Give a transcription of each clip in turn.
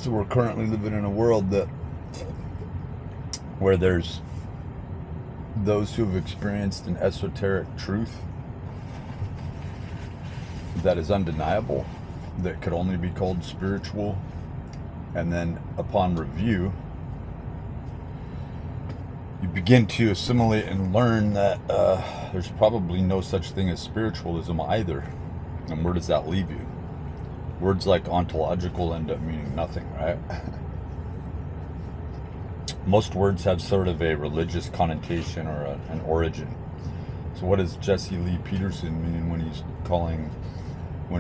So we're currently living in a world where there's those who've experienced an esoteric truth that is undeniable, that could only be called spiritual, and then upon review, you begin to assimilate and learn that there's probably no such thing as spiritualism either. And where does that leave you? Words like ontological end up meaning nothing, right? Most words have sort of a religious connotation or an origin. So what does Jesse Lee Peterson mean when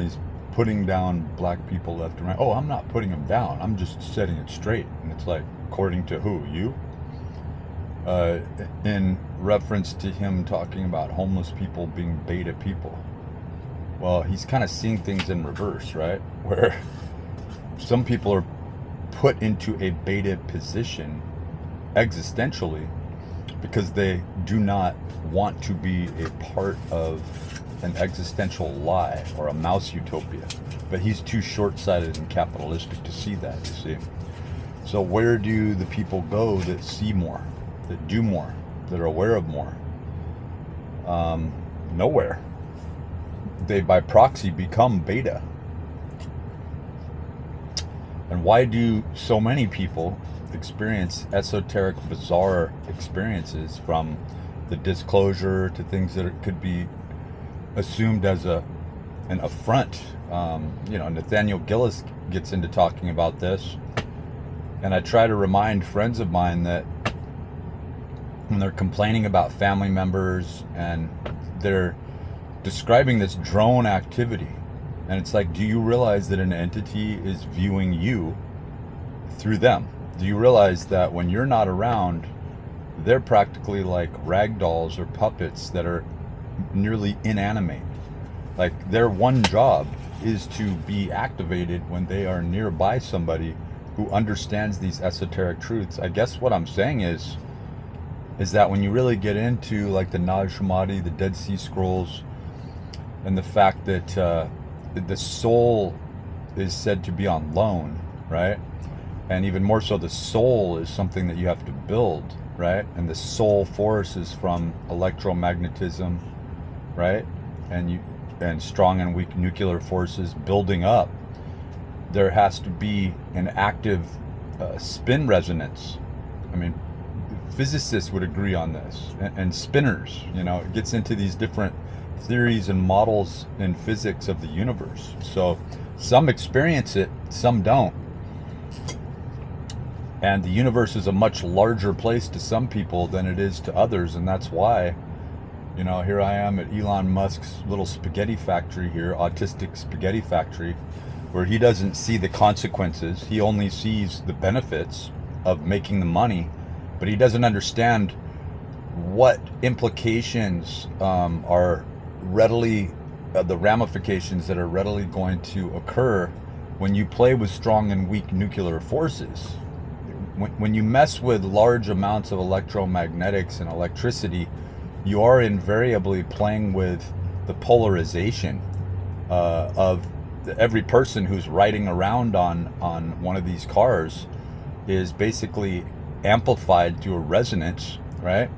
he's putting down black people left and right? Oh, I'm not putting them down. I'm just setting it straight. And it's like, according to who? You? In reference to him talking about homeless people being beta people. Well, he's kind of seeing things in reverse, right? Where some people are put into a beta position existentially because they do not want to be a part of an existential lie or a mouse utopia. But he's too short-sighted and capitalistic to see that, you see. So where do the people go that see more, that do more, that are aware of more? Nowhere. They by proxy become beta. And why do so many people experience esoteric, bizarre experiences, from the disclosure to things that could be assumed as an affront? Nathaniel Gillis gets into talking about this, and I try to remind friends of mine that when they're complaining about family members and they're describing this drone activity, and it's like, do you realize that an entity is viewing you through them? Do you realize that when you're not around, they're practically like rag dolls or puppets that are nearly inanimate? Like, their one job is to be activated when they are nearby somebody who understands these esoteric truths. I guess what I'm saying is that when you really get into like the Nag Hammadi, the Dead Sea Scrolls, and the fact that the soul is said to be on loan, right? And even more so, the soul is something that you have to build, right? And the soul force is from electromagnetism, right? And strong and weak nuclear forces building up. There has to be an active spin resonance. I mean, physicists would agree on this, and spinners. It gets into these different theories and models in physics of the universe. So some experience it, some don't. And the universe is a much larger place to some people than it is to others, and that's why, here I am at Elon Musk's little spaghetti factory here, autistic spaghetti factory, where he doesn't see the consequences. He only sees the benefits of making the money, but he doesn't understand what implications are readily, the ramifications that are readily going to occur when you play with strong and weak nuclear forces. When you mess with large amounts of electromagnetics and electricity, you are invariably playing with the polarization of every person who's riding around on one of these cars is basically amplified to a resonance, right?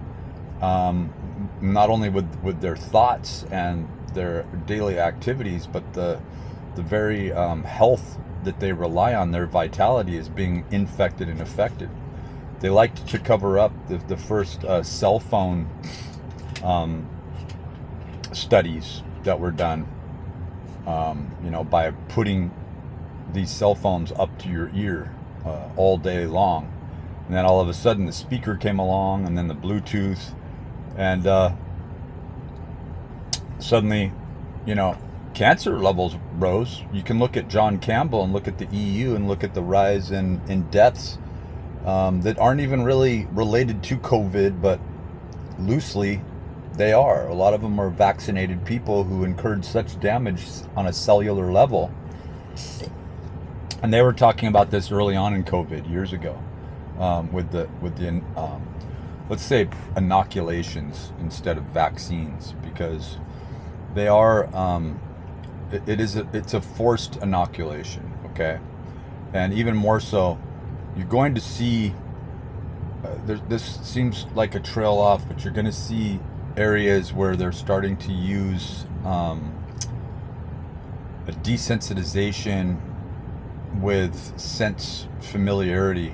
Not only with their thoughts and their daily activities, but the very health that they rely on, their vitality, is being infected and affected. They like to cover up the first cell phone studies that were done, by putting these cell phones up to your ear all day long. And then all of a sudden the speaker came along, and then the Bluetooth, and suddenly, cancer levels rose. You can look at John Campbell and look at the EU and look at the rise in deaths that aren't even really related to COVID, but loosely they are. A lot of them are vaccinated people who incurred such damage on a cellular level. And they were talking about this early on in COVID years ago, with the let's say inoculations instead of vaccines, because they are it's a forced inoculation, okay? And even more so, you're going to see, this seems like a trail off, but you're going to see areas where they're starting to use a desensitization with sense familiarity,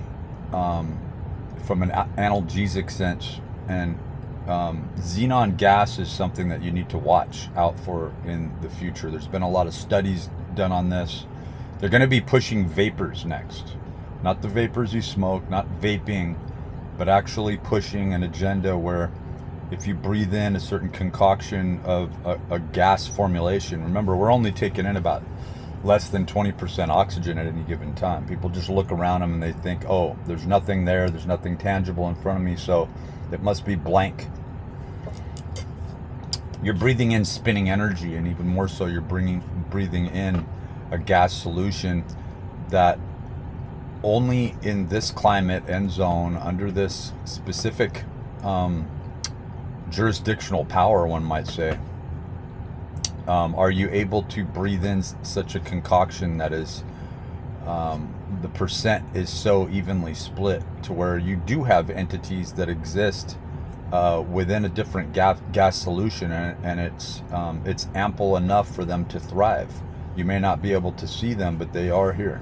from an analgesic sense. And xenon gas is something that you need to watch out for in the future. There's been a lot of studies done on this. They're going to be pushing vapors next. Not the vapors you smoke, not vaping, but actually pushing an agenda where if you breathe in a certain concoction of a gas formulation, remember, we're only taking in about less than 20% oxygen at any given time. People just look around them and they think, oh, there's nothing there, there's nothing tangible in front of me, so it must be blank. You're breathing in spinning energy, and even more so, you're breathing in a gas solution that only in this climate and zone, under this specific jurisdictional power, one might say, are you able to breathe in such a concoction that is, the percent is so evenly split to where you do have entities that exist within a different gas solution, and it's ample enough for them to thrive. You may not be able to see them, but they are here.